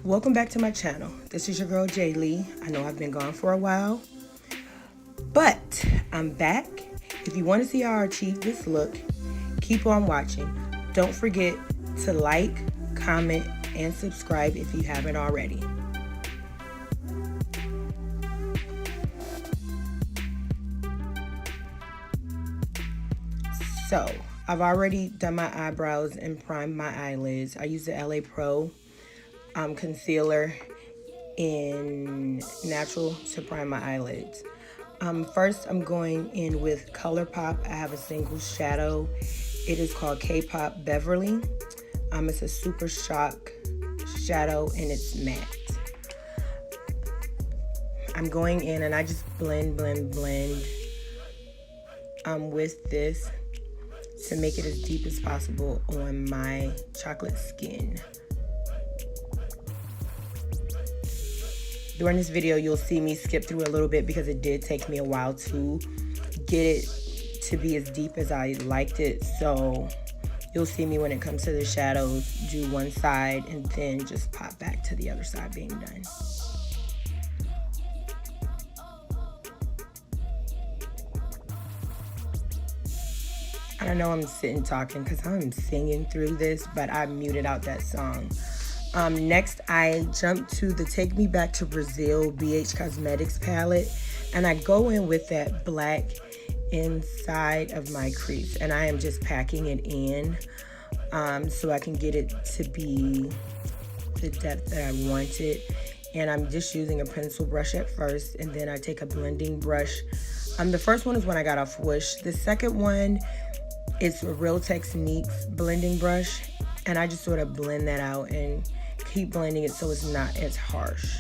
Welcome back to my channel. This is your girl JLee. I know I've been gone for a while, but I'm back. If you want to see how I achieved this look, keep on watching. Don't forget to like, comment, and subscribe if you haven't already. So, I've already done my eyebrows and primed my eyelids. I use the LA Pro concealer in natural to prime my eyelids. First, I'm going in with ColourPop. I have a single shadow. It is called K-Pop Beverly. It's a super shock shadow and it's matte. I'm going in and I just blend with this to make it as deep as possible on my chocolate skin. During this video, you'll see me skip through a little bit because it did take me a while to get it to be as deep as I liked it. So you'll see me when it comes to the shadows, do one side and then just pop back to the other side being done. I don't know, I'm sitting talking because I'm singing through this, but I muted out that song. Next, I jump to the Take Me Back to Brazil BH Cosmetics palette, and I go in with that black inside of my crease, and I am just packing it in so I can get it to be the depth that I want it. And I'm just using a pencil brush at first, and then I take a blending brush. The first one is when I got off Wish. The second one is a Real Techniques blending brush, and I just sort of blend that out and keep blending it so it's not as harsh.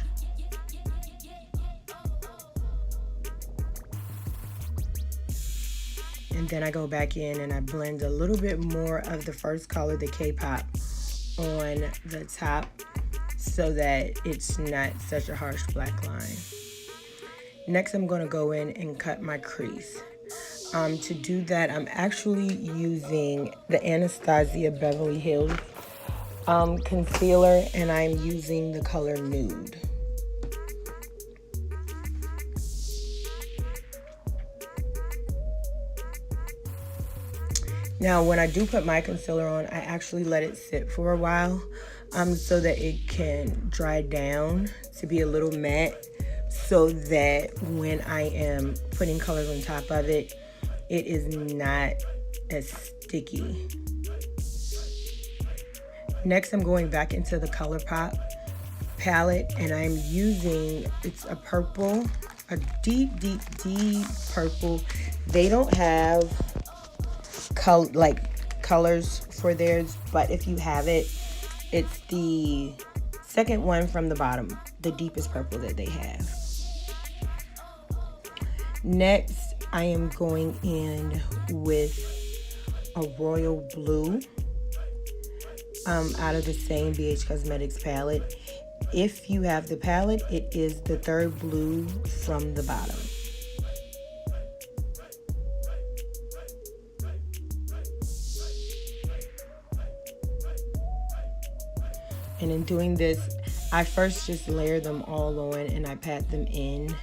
And then I go back in and I blend a little bit more of the first color, the K-Pop, on the top so that it's not such a harsh black line. Next, I'm going to go in and cut my crease. To do that, I'm actually using the Anastasia Beverly Hills concealer, and I'm using the color Nude. Now, when I do put my concealer on, I actually let it sit for a while so that it can dry down to be a little matte, so that when I am putting colors on top of it, it is not as sticky. Next, I'm going back into the ColourPop palette, and I'm using, it's a purple, a deep purple. They don't have colors for theirs, but if you have it, it's the second one from the bottom, the deepest purple that they have. Next, I am going in with a royal blue out of the same BH Cosmetics palette. If you have the palette, it is the third blue from the bottom. And in doing this, I first just layer them all on and I pat them in.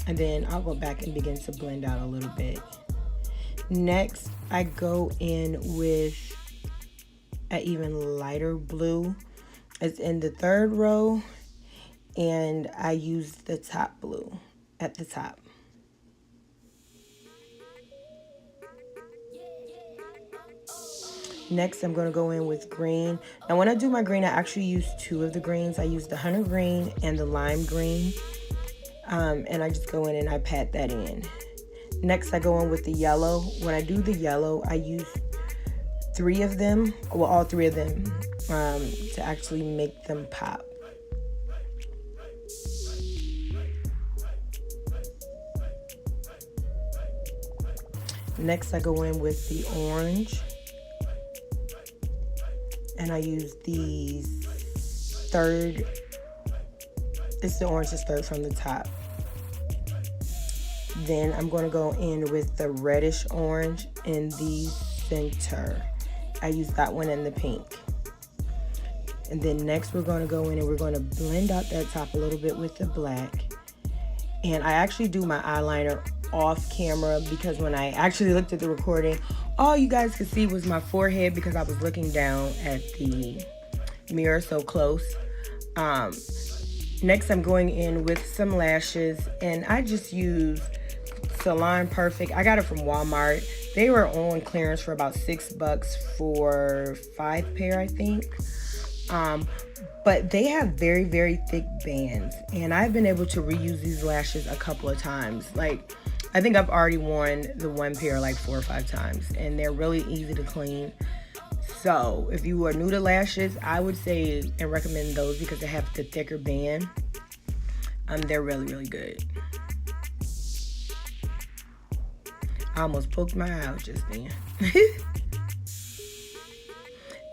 And then I'll go back and begin to blend out a little bit. Next, I go in with an even lighter blue. It's in the third row, and I use the top blue at the top. Next, I'm going to go in with green. Now, when I do my green, I actually use two of the greens. I use the hunter green and the lime green. And I just go in and I pat that in. Next, I go in with the yellow. When I do the yellow, I use three of them, well, all three of them, to actually make them pop. Next, I go in with the orange. And I use the third, it's the orange's third from the top. Then I'm going to go in with the reddish orange in the center. I use that one in the pink. And then next we're going to go in and we're going to blend out that top a little bit with the black. And I actually do my eyeliner off camera because when I actually looked at the recording, all you guys could see was my forehead because I was looking down at the mirror so close. Next I'm going in with some lashes, and I just use Salon Perfect. I got it from Walmart. They were on clearance for about $6 for 5 pair, I think. But they have very, very thick bands, and I've been able to reuse these lashes a couple of times. Like, I think I've already worn the one pair like 4 or 5 times, and they're really easy to clean. So if you are new to lashes, I would say and recommend those because they have the thicker band. They're really, really good. I almost poked my eye out just then.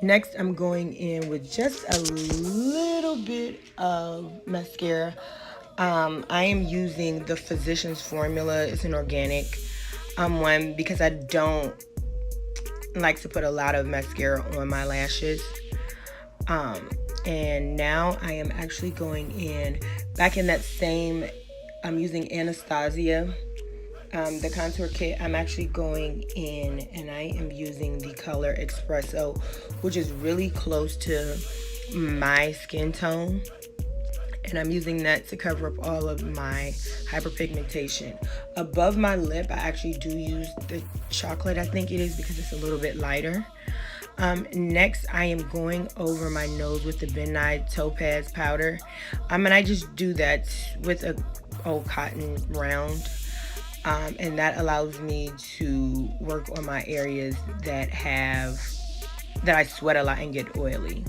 Next, I'm going in with just a little bit of mascara. I am using the Physicians Formula. It's an organic one because I don't like to put a lot of mascara on my lashes. And now I am actually going in back in that same, I'm using Anastasia, the contour kit. I'm actually going in and I am using the color Espresso, which is really close to my skin tone. And I'm using that to cover up all of my hyperpigmentation. Above my lip, I actually do use the chocolate, I think it is, because it's a little bit lighter. Next, I am going over my nose with the Ben Nye Topaz powder. And I just do that with a old cotton round. And that allows me to work on my areas that I sweat a lot and get oily.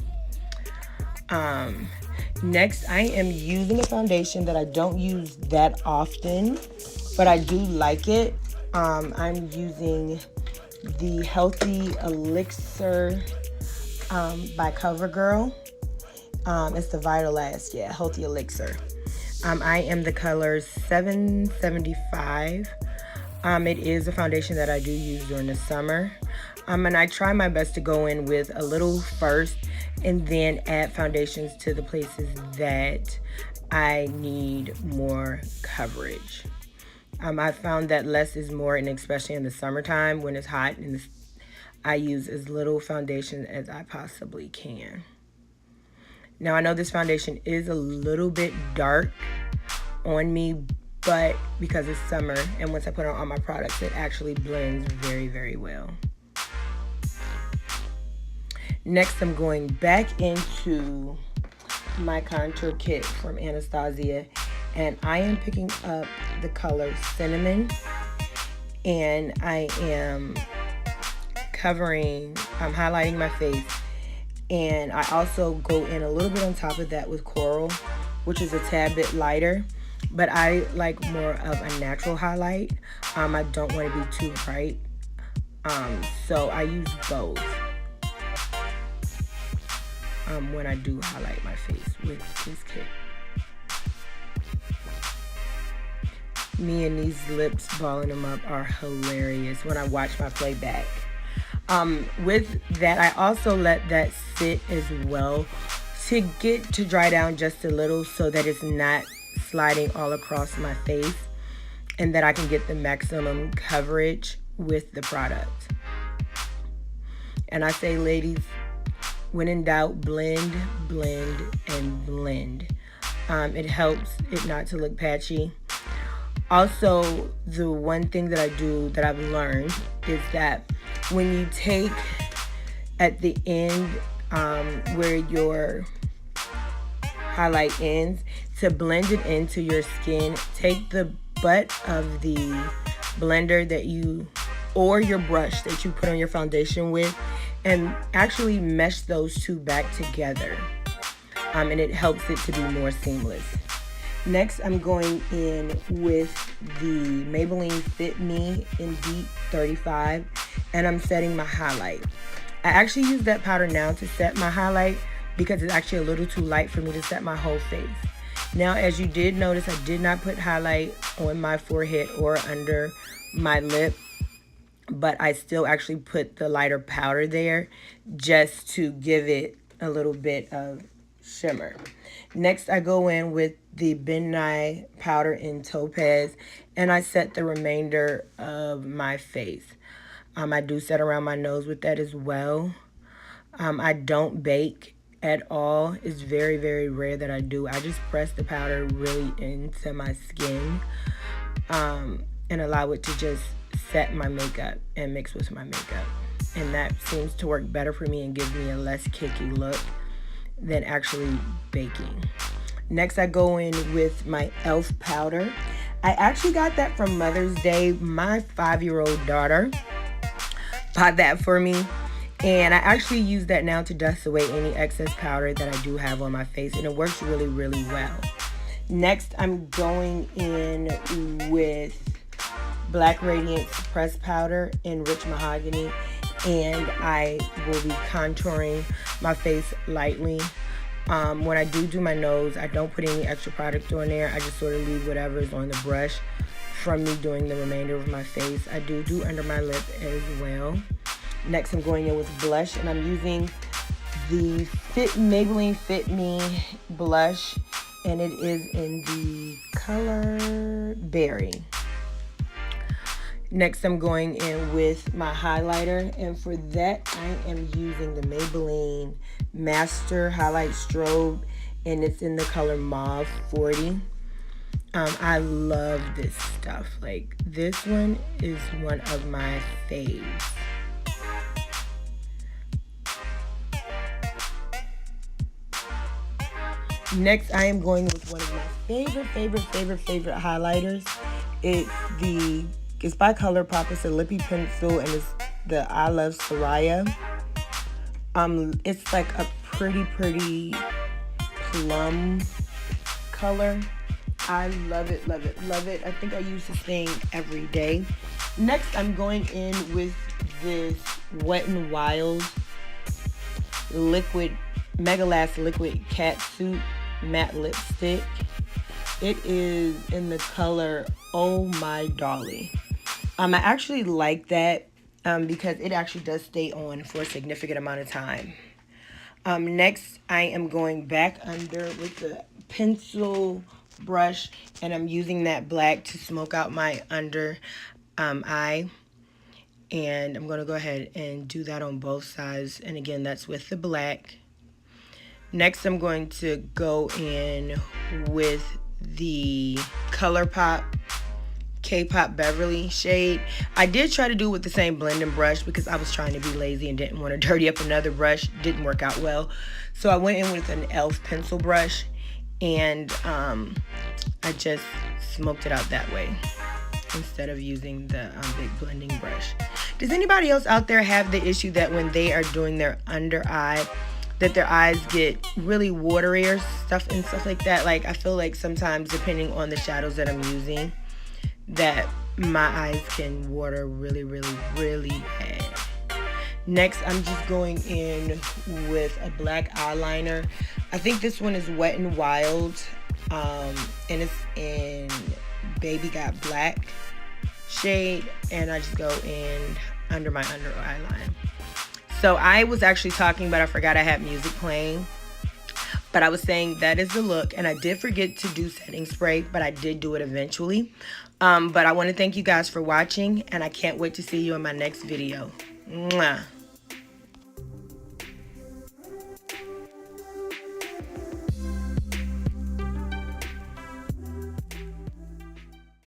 Next, I am using a foundation that I don't use that often, but I do like it. I'm using the Healthy Elixir by CoverGirl. It's the Vitalast, yeah, Healthy Elixir. I am the color 775. It is a foundation that I do use during the summer. And I try my best to go in with a little first and then add foundations to the places that I need more coverage. I found that less is more, and especially in the summertime when it's hot, and I use as little foundation as I possibly can. Now, I know this foundation is a little bit dark on me, but because it's summer and once I put on all my products, it actually blends very, very well. Next, I'm going back into my contour kit from Anastasia, and I am picking up the color Cinnamon, and I am I'm highlighting my face, and I also go in a little bit on top of that with Coral, which is a tad bit lighter, but I like more of a natural highlight. I don't want to be too bright, so I use both when I do highlight my face with this kit. Me and these lips balling them up are hilarious when I watch my playback. With that, I also let that sit as well to get to dry down just a little so that it's not sliding all across my face and that I can get the maximum coverage with the product. And I say, ladies, when in doubt, blend, blend, and blend. It helps it not to look patchy. Also, the one thing that I do that I've learned is that when you take at the end where your highlight ends, to blend it into your skin, take the butt of the blender or your brush that you put on your foundation with, and actually mesh those two back together. And it helps it to be more seamless. Next, I'm going in with the Maybelline Fit Me in Deep 35, and I'm setting my highlight. I actually use that powder now to set my highlight because it's actually a little too light for me to set my whole face. Now, as you did notice, I did not put highlight on my forehead or under my lip, but I still actually put the lighter powder there just to give it a little bit of shimmer. Next, I go in with the Ben Nye powder in Topaz, and I set the remainder of my face. I do set around my nose with that as well. I don't bake at all. It's very, very rare that I do. I just press the powder really into my skin and allow it to just set my makeup and mix with my makeup. And that seems to work better for me and gives me a less cakey look than actually baking. Next, I go in with my e.l.f. powder. I actually got that from Mother's Day. My 5-year-old daughter bought that for me. And I actually use that now to dust away any excess powder that I do have on my face. And it works really, really well. Next, I'm going in with Black Radiance pressed powder in Rich Mahogany. And I will be contouring my face lightly. When I do my nose, I don't put any extra product on there. I just sort of leave whatever is on the brush from me doing the remainder of my face. I do under my lip as well. Next, I'm going in with blush, and I'm using the Maybelline Fit Me blush, and it is in the color Berry. Next, I'm going in with my highlighter, and for that, I am using the Maybelline Master Highlight Strobe, and it's in the color Mauve 40. I love this stuff. Like, this one is one of my faves. Next, I am going with one of my favorite highlighters. It's by ColourPop. It's a lippy pencil, and it's the I Love Soraya. It's like a pretty plum color. I love it. I think I use this thing every day. Next, I'm going in with this Wet n Wild liquid Mega Last liquid catsuit matte lipstick. It is in the color Oh My Dolly. I actually like that because it actually does stay on for a significant amount of time. Next, I am going back under with the pencil brush, and I'm using that black to smoke out my under eye. And I'm going to go ahead and do that on both sides. And again, that's with the black. Next, I'm going to go in with the ColourPop K-Pop Beverly shade. I did try to do it with the same blending brush because I was trying to be lazy and didn't want to dirty up another brush. Didn't work out well. So I went in with an e.l.f. pencil brush, and I just smoked it out that way instead of using the big blending brush. Does anybody else out there have the issue that when they are doing their under eye, that their eyes get really watery or stuff like that? Like, I feel like sometimes, depending on the shadows that I'm using, that my eyes can water really bad. Next, I'm just going in with a black eyeliner. I think this one is Wet n Wild, and it's in Baby Got Black shade, and I just go in under my under eye line. So I was actually talking, but I forgot I had music playing. But I was saying that is the look, and I did forget to do setting spray, but I did do it eventually. But I want to thank you guys for watching, and I can't wait to see you in my next video. Mwah.